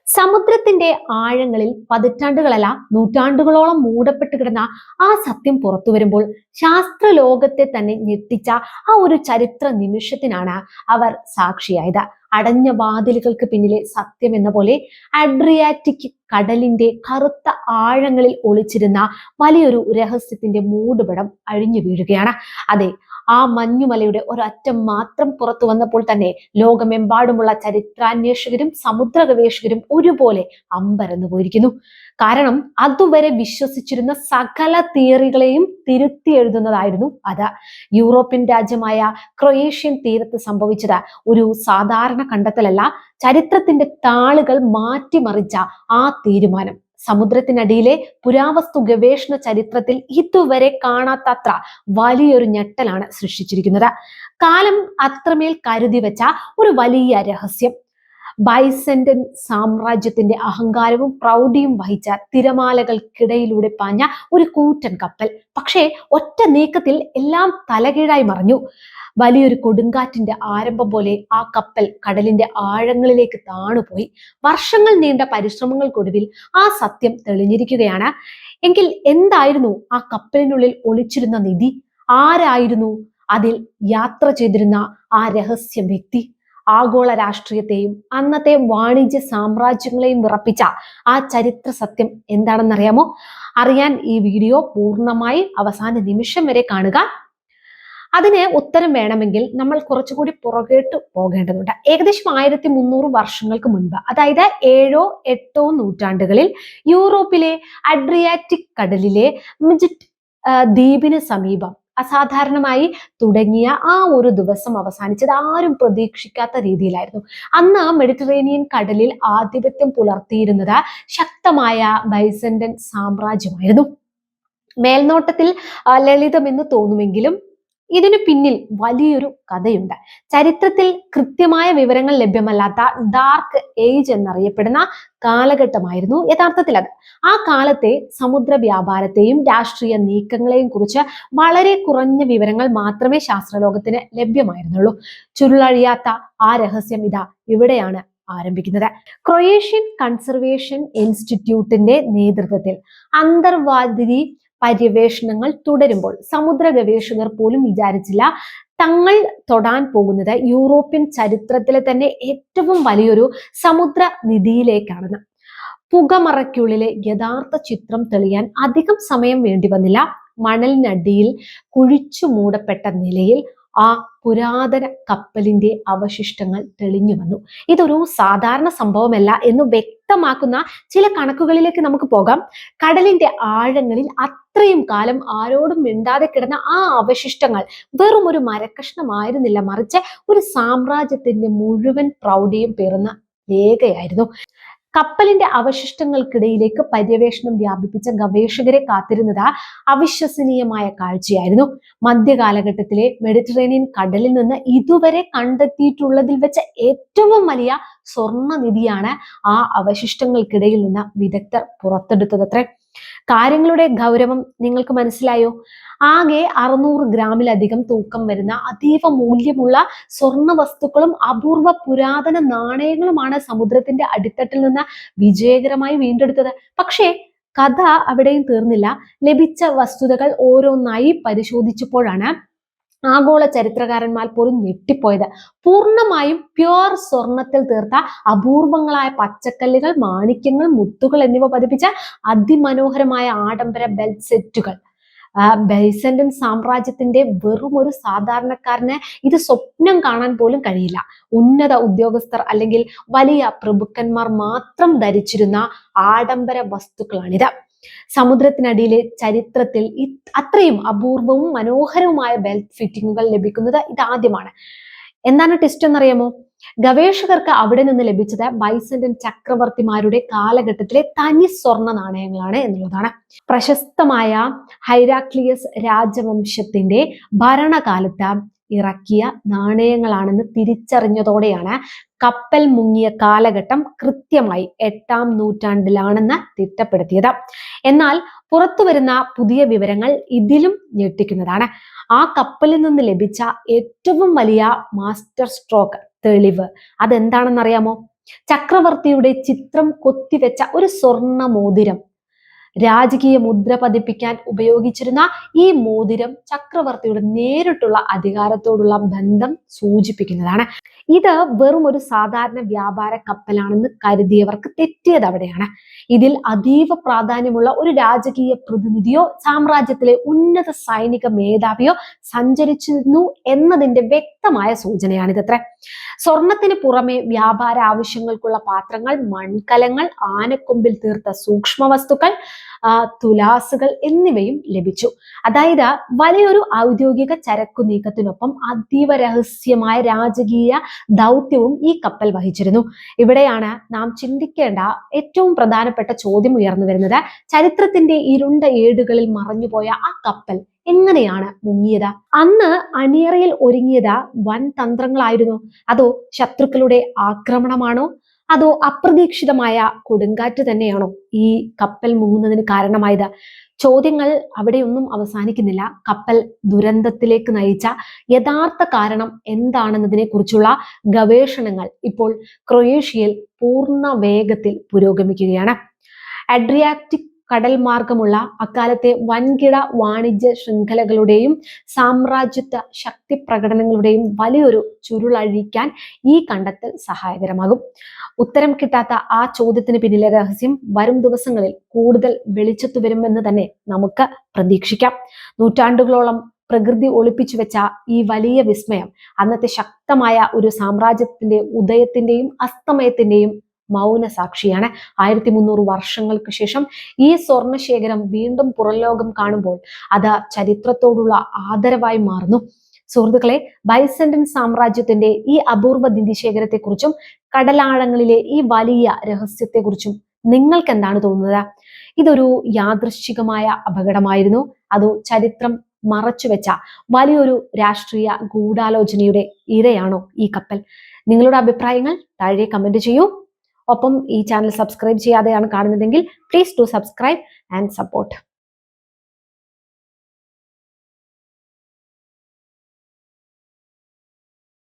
സമുദ്രത്തിന്റെ ആഴങ്ങളിൽ പതിറ്റാണ്ടുകളല്ല നൂറ്റാണ്ടുകളോളം മൂടപ്പെട്ട് കിടന്ന ആ സത്യം പുറത്തു വരുമ്പോൾ ശാസ്ത്ര ലോകത്തെ തന്നെ ഞെട്ടിച്ച ആ ഒരു ചരിത്ര നിമിഷത്തിനാണ് അവർ സാക്ഷിയായത്. അടഞ്ഞ വാതിലുകൾക്ക് പിന്നിലെ സത്യം എന്ന പോലെ അഡ്രിയാറ്റിക് കടലിന്റെ കറുത്ത ആഴങ്ങളിൽ ഒളിച്ചിരുന്ന വലിയൊരു രഹസ്യത്തിന്റെ മൂടുപടം അഴിഞ്ഞു വീഴുകയാണ്. അതെ, ആ മഞ്ഞുമലയുടെ ഒരറ്റം മാത്രം പുറത്തു വന്നപ്പോൾ തന്നെ ലോകമെമ്പാടുമുള്ള ചരിത്രാന്വേഷകരും സമുദ്ര ഗവേഷകരും ഒരുപോലെ അമ്പരന്നു പോയിരിക്കുന്നു. കാരണം അതുവരെ വിശ്വസിച്ചിരുന്ന സകല തിയറികളെയും തിരുത്തി എഴുതുന്നതായിരുന്നു അത്. യൂറോപ്യൻ രാജ്യമായ ക്രൊയേഷ്യൻ തീരത്ത് സംഭവിച്ചത് ഒരു സാധാരണ കണ്ടെത്തലല്ല, ചരിത്രത്തിന്റെ താളുകൾ മാറ്റിമറിച്ച ആ തീരുമാനം സമുദ്രത്തിനടിയിലെ പുരാവസ്തു ഗവേഷണ ചരിത്രത്തിൽ ഇതുവരെ കാണാത്തത്ര വലിയൊരു ഞെട്ടലാണ് സൃഷ്ടിച്ചിരിക്കുന്നത്. കാലം അത്രമേൽ കരുതി വെച്ച ഒരു വലിയ രഹസ്യം. ബൈസന്റൻ സാമ്രാജ്യത്തിന്റെ അഹങ്കാരവും പ്രൗഢിയും വഹിച്ച തിരമാലകൾക്കിടയിലൂടെ പാഞ്ഞ ഒരു കൂറ്റൻ കപ്പൽ. പക്ഷേ ഒറ്റ നീക്കത്തിൽ എല്ലാം തലകീഴായി മറിഞ്ഞു. വലിയൊരു കൊടുങ്കാറ്റിന്റെ ആരംഭം പോലെ ആ കപ്പൽ കടലിന്റെ ആഴങ്ങളിലേക്ക് താണുപോയി. വർഷങ്ങൾ നീണ്ട പരിശ്രമങ്ങൾക്കൊടുവിൽ ആ സത്യം തെളിഞ്ഞിരിക്കുകയാണ്. എങ്കിൽ എന്തായിരുന്നു ആ കപ്പലിനുള്ളിൽ ഒളിച്ചിരുന്ന നിധി? ആരായിരുന്നു അതിൽ യാത്ര ചെയ്തിരുന്ന ആ രഹസ്യ വ്യക്തി? ആഗോള രാഷ്ട്രീയത്തെയും അന്നത്തെ വാണിജ്യ സാമ്രാജ്യങ്ങളെയും വിറപ്പിച്ച ആ ചരിത്ര സത്യം എന്താണെന്നറിയാമോ? അറിയാൻ ഈ വീഡിയോ പൂർണ്ണമായി അവസാന നിമിഷം വരെ കാണുക. അതിന് ഉത്തരം വേണമെങ്കിൽ നമ്മൾ കുറച്ചുകൂടി പുറകോട്ട് പോകേണ്ടതുണ്ട്. ഏകദേശം 1300 വർഷങ്ങൾക്ക് മുൻപ്, അതായത് 7ഓ 8ഓ നൂറ്റാണ്ടുകളിൽ യൂറോപ്പിലെ അഡ്രിയാറ്റിക് കടലിലെ മിജിറ്റ് ദ്വീപിന് സമീപം അസാധാരണമായി തുടങ്ങിയ ആ ഒരു ദിവസം അവസാനിച്ചത് ആരും പ്രതീക്ഷിക്കാത്ത രീതിയിലായിരുന്നു. അന്ന് മെഡിറ്ററേനിയൻ കടലിൽ ആധിപത്യം പുലർത്തിയിരുന്നത് ശക്തമായ ബൈസന്റൻ സാമ്രാജ്യമായിരുന്നു. മേൽനോട്ടത്തിൽ ലളിതമെന്ന് തോന്നുമെങ്കിലും ഇതിനു പിന്നിൽ വലിയൊരു കഥയുണ്ട്. ചരിത്രത്തിൽ കൃത്യമായ വിവരങ്ങൾ ലഭ്യമല്ലാത്ത ഡാർക്ക് ഏജ് എന്നറിയപ്പെടുന്ന കാലഘട്ടമായിരുന്നു യഥാർത്ഥത്തിൽ അത്. ആ കാലത്തെ സമുദ്ര വ്യാപാരത്തെയും രാഷ്ട്രീയ നീക്കങ്ങളെയും കുറിച്ച് വളരെ കുറഞ്ഞ വിവരങ്ങൾ മാത്രമേ ശാസ്ത്രലോകത്തിന് ലഭ്യമായിരുന്നുള്ളൂ. ചുരുളഴിയാത്ത ആ രഹസ്യം ഇതാ ഇവിടെയാണ് ആരംഭിക്കുന്നത്. ക്രൊയേഷ്യൻ കൺസർവേഷൻ ഇൻസ്റ്റിറ്റ്യൂട്ടിന്റെ നേതൃത്വത്തിൽ അന്തർവാതിരി പര്യവേഷണങ്ങൾ തുടരുമ്പോൾ സമുദ്ര ഗവേഷകർ പോലും വിചാരിച്ചില്ല തങ്ങൾ തൊടാൻ പോകുന്നത് യൂറോപ്യൻ ചരിത്രത്തിലെ തന്നെ ഏറ്റവും വലിയൊരു സമുദ്ര നിധിയിലേക്കാണെന്ന്. പുകമറയ്ക്കുള്ളിലെ യഥാർത്ഥ ചിത്രം തെളിയാൻ അധികം സമയം വേണ്ടി വന്നില്ല. മണലിനടിയിൽ കുഴിച്ചു മൂടപ്പെട്ട നിലയിൽ ആ പുരാതന കപ്പലിന്റെ അവശിഷ്ടങ്ങൾ തെളിഞ്ഞു വന്നു. ഇതൊരു സാധാരണ സംഭവമല്ല എന്ന് വ്യക്തമാക്കുന്ന ചില കണക്കുകളിലേക്ക് നമുക്ക് പോകാം. കടലിന്റെ ആഴങ്ങളിൽ അത്രയും കാലം ആരോടും മിണ്ടാതെ കിടന്ന ആ അവശിഷ്ടങ്ങൾ വെറും ഒരു മരക്കഷ്ണമായിരുന്നില്ല, മറിച്ച് ഒരു സാമ്രാജ്യത്തിന്റെ മുഴുവൻ പ്രൗഢിയും പേറുന്ന രേഖയായിരുന്നു. കപ്പലിന്റെ അവശിഷ്ടങ്ങൾക്കിടയിലേക്ക് പര്യവേഷണം വ്യാപിപ്പിച്ച ഗവേഷകരെ കാത്തിരുന്നത് അവിശ്വസനീയമായ കാഴ്ചയായിരുന്നു. മധ്യകാലഘട്ടത്തിലെ മെഡിറ്ററേനിയൻ കടലിൽ നിന്ന് ഇതുവരെ കണ്ടെത്തിയിട്ടുള്ളതിൽ വെച്ച ഏറ്റവും വലിയ സ്വർണ്ണ നിധിയാണ് ആ അവശിഷ്ടങ്ങൾക്കിടയിൽ നിന്ന് വിദഗ്ധർ പുറത്തെടുത്തതത്രേ. കാര്യങ്ങളുടെ ഗൗരവം നിങ്ങൾക്ക് മനസ്സിലായോ? ആകെ 600 ഗ്രാമിലധികം തൂക്കം വരുന്ന അതീവ മൂല്യമുള്ള സ്വർണ്ണ വസ്തുക്കളും അപൂർവ പുരാതന നാണയങ്ങളുമാണ് സമുദ്രത്തിന്റെ അടിത്തട്ടിൽ നിന്ന് വിജയകരമായി വീണ്ടെടുത്തത്. പക്ഷേ കഥ അവിടെയും തീർന്നില്ല. ലഭിച്ച വസ്തുതകൾ ഓരോന്നായി പരിശോധിച്ചപ്പോഴാണ് ആഗോള ചരിത്രകാരന്മാർ പോലും ഞെട്ടിപ്പോയത്. പൂർണ്ണമായും പ്യുവർ സ്വർണത്തിൽ തീർത്ത അപൂർവങ്ങളായ പച്ചക്കല്ലുകൾ, മാണിക്യങ്ങൾ, മുത്തുകൾ എന്നിവ പതിപ്പിച്ച അതിമനോഹരമായ ആഡംബര ബെൽറ്റ് സെറ്റുകൾ. ബൈസന്റൻ സാമ്രാജ്യത്തിന്റെ വെറും ഒരു സാധാരണക്കാരന് ഇത് സ്വപ്നം കാണാൻ പോലും കഴിയില്ല. ഉന്നത ഉദ്യോഗസ്ഥർ അല്ലെങ്കിൽ വലിയ പ്രഭുക്കന്മാർ മാത്രം ധരിച്ചിരുന്ന ആഡംബര വസ്തുക്കളാണിത്. സമുദ്രത്തിനടിയിലെ ചരിത്രത്തിൽ അത്രയും അപൂർവവും മനോഹരവുമായ ബെൽറ്റ് ഫിറ്റിങ്ങുകൾ ലഭിക്കുന്നത് ഇതാദ്യമാണ്. എന്താണ് ട്വിസ്റ്റ് എന്നറിയാമോ? ഗവേഷകർക്ക് അവിടെ നിന്ന് ലഭിച്ചത് ബൈസന്റൻ ചക്രവർത്തിമാരുടെ കാലഘട്ടത്തിലെ തനി സ്വർണ്ണ നാണയങ്ങളാണ് എന്നുള്ളതാണ്. പ്രശസ്തമായ ഹൈരാക്ലിയസ് രാജവംശത്തിന്റെ ഭരണകാലത്ത് ഇറക്കിയ നാണയങ്ങളാണെന്ന് തിരിച്ചറിഞ്ഞതോടെയാണ് കപ്പൽ മുങ്ങിയ കാലഘട്ടം കൃത്യമായി 8ആം നൂറ്റാണ്ടിലാണെന്ന് തിട്ടപ്പെടുത്തിയത്. എന്നാൽ പുറത്തു വരുന്ന പുതിയ വിവരങ്ങൾ ഇതിലും ഞെട്ടിക്കുന്നതാണ്. ആ കപ്പലിൽ നിന്ന് ലഭിച്ച ഏറ്റവും വലിയ മാസ്റ്റർ സ്ട്രോക്ക് തെളിവ് അതെന്താണെന്നറിയാമോ? ചക്രവർത്തിയുടെ ചിത്രം കൊത്തിവെച്ച ഒരു സ്വർണ്ണ മോതിരം, രാജകീയ മുദ്ര പതിപ്പിക്കാൻ ഉപയോഗിച്ചിരുന്ന ഈ മോതിരം ചക്രവർത്തിയുടെ നേരിട്ടുള്ള അധികാരത്തോടുള്ള ബന്ധം സൂചിപ്പിക്കുന്നതാണ്. ഇത് വെറും ഒരു സാധാരണ വ്യാപാര കപ്പലാണെന്ന് കരുതിയവർക്ക് തെറ്റിയത് അവിടെയാണ്. ഇതിൽ അതീവ പ്രാധാന്യമുള്ള ഒരു രാജകീയ പ്രതിനിധിയോ സാമ്രാജ്യത്തിലെ ഉന്നത സൈനിക മേധാവിയോ സഞ്ചരിച്ചിരുന്നു എന്നതിന്റെ വ്യക്തമായ സൂചനയാണിതത്രേ. സ്വർണത്തിന് പുറമെ വ്യാപാര ആവശ്യങ്ങൾക്കുള്ള പാത്രങ്ങൾ, മൺകലങ്ങൾ, ആനക്കൊമ്പിൽ തീർത്ത സൂക്ഷ്മ വസ്തുക്കൾ, തുലാസുകൾ എന്നിവയും ലഭിച്ചു. അതായത് വലിയൊരു ഔദ്യോഗിക ചരക്കു നീക്കത്തിനൊപ്പം അതീവ രഹസ്യമായ രാജകീയ ദൗത്യവും ഈ കപ്പൽ വഹിച്ചിരുന്നു. ഇവിടെയാണ് നാം ചിന്തിക്കേണ്ട ഏറ്റവും പ്രധാനപ്പെട്ട ചോദ്യം ഉയർന്നു വരുന്നത്. ചരിത്രത്തിന്റെ ഇരുണ്ട ഏടുകളിൽ മറഞ്ഞുപോയ ആ കപ്പൽ എങ്ങനെയാണ് മുങ്ങിയത്? അന്ന് അണിയറയിൽ ഒരുങ്ങിയത് വൻ തന്ത്രങ്ങളായിരുന്നു, അതോ ശത്രുക്കളുടെ ആക്രമണമാണോ, അതോ അപ്രതീക്ഷിതമായ കൊടുങ്കാറ്റ് തന്നെയാണോ ഈ കപ്പൽ മുങ്ങുന്നതിന് കാരണമായത്? ചോദ്യങ്ങൾ അവിടെയൊന്നും അവസാനിക്കുന്നില്ല. കപ്പൽ ദുരന്തത്തിലേക്ക് നയിച്ച യഥാർത്ഥ കാരണം എന്താണെന്നതിനെ കുറിച്ചുള്ള ഗവേഷണങ്ങൾ ഇപ്പോൾ ക്രൊയേഷ്യയിൽ പൂർണ്ണ വേഗത്തിൽ പുരോഗമിക്കുകയാണ്. അഡ്രിയാറ്റിക് കടൽ മാർഗമുള്ള അക്കാലത്തെ വൻകിട വാണിജ്യ ശൃംഖലകളുടെയും സാമ്രാജ്യത്വ ശക്തി പ്രകടനങ്ങളുടെയും വലിയൊരു ചുരുളഴിക്കാൻ ഈ കണ്ടെത്തൽ സഹായകരമാകും. ഉത്തരം കിട്ടാത്ത ആ ചോദ്യത്തിന് പിന്നിലെ രഹസ്യം വരും ദിവസങ്ങളിൽ കൂടുതൽ വെളിച്ചത്തു വരുമെന്ന് തന്നെ നമുക്ക് പ്രതീക്ഷിക്കാം. നൂറ്റാണ്ടുകളോളം പ്രകൃതി ഒളിപ്പിച്ചു വെച്ച ഈ വലിയ വിസ്മയം അന്നത്തെ ശക്തമായ ഒരു സാമ്രാജ്യത്തിന്റെ ഉദയത്തിന്റെയും അസ്തമയത്തിന്റെയും മൗന സാക്ഷിയാണ്. 1300 വർഷങ്ങൾക്ക് ശേഷം ഈ സ്വർണശേഖരം വീണ്ടും പുറംലോകം കാണുമ്പോൾ അത് ചരിത്രത്തോടുള്ള ആദരവായി മാറുന്നു. സുഹൃത്തുക്കളെ, ബൈസന്റൈൻ സാമ്രാജ്യത്തിന്റെ ഈ അപൂർവ നിധിശേഖരത്തെക്കുറിച്ചും കടലാഴങ്ങളിലെ ഈ വലിയ രഹസ്യത്തെക്കുറിച്ചും നിങ്ങൾക്ക് എന്താണ് തോന്നുന്നത്? ഇതൊരു യാദൃശ്ചികമായ അപകടമായിരുന്നു, അതോ ചരിത്രം മറച്ചുവെച്ച വലിയൊരു രാഷ്ട്രീയ ഗൂഢാലോചനയുടെ ഇരയാണോ ഈ കപ്പൽ? നിങ്ങളുടെ അഭിപ്രായങ്ങൾ താഴെ കമന്റ് ചെയ്യൂ. ഒപ്പം ഈ ചാനൽ സബ്സ്ക്രൈബ് ചെയ്യാതെയാണ് കാണുന്നതെങ്കിൽ please do subscribe and support.